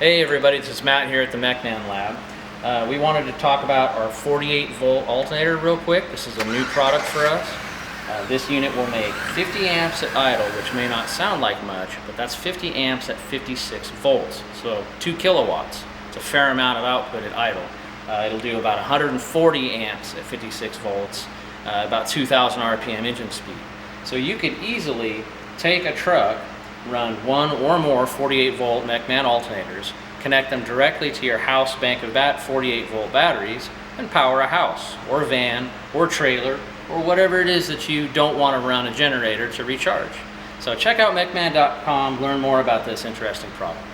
Hey everybody, this is Matt here at the Mechman lab. We wanted to talk about our 48 volt alternator real quick. This is a new product for us. This unit will make 50 amps at idle, which may not sound like much, but that's 50 amps at 56 volts. So 2 kilowatts. It's a fair amount of output at idle. It'll do about 140 amps at 56 volts, about 2,000 RPM engine speed. So you could easily take a truck, run one or more 48 volt Mechman alternators, connect them directly to your house bank of 48 volt batteries, and power a house or van or trailer or whatever it is that you don't want to run a generator to recharge. So check out mechman.com, learn more about this interesting product.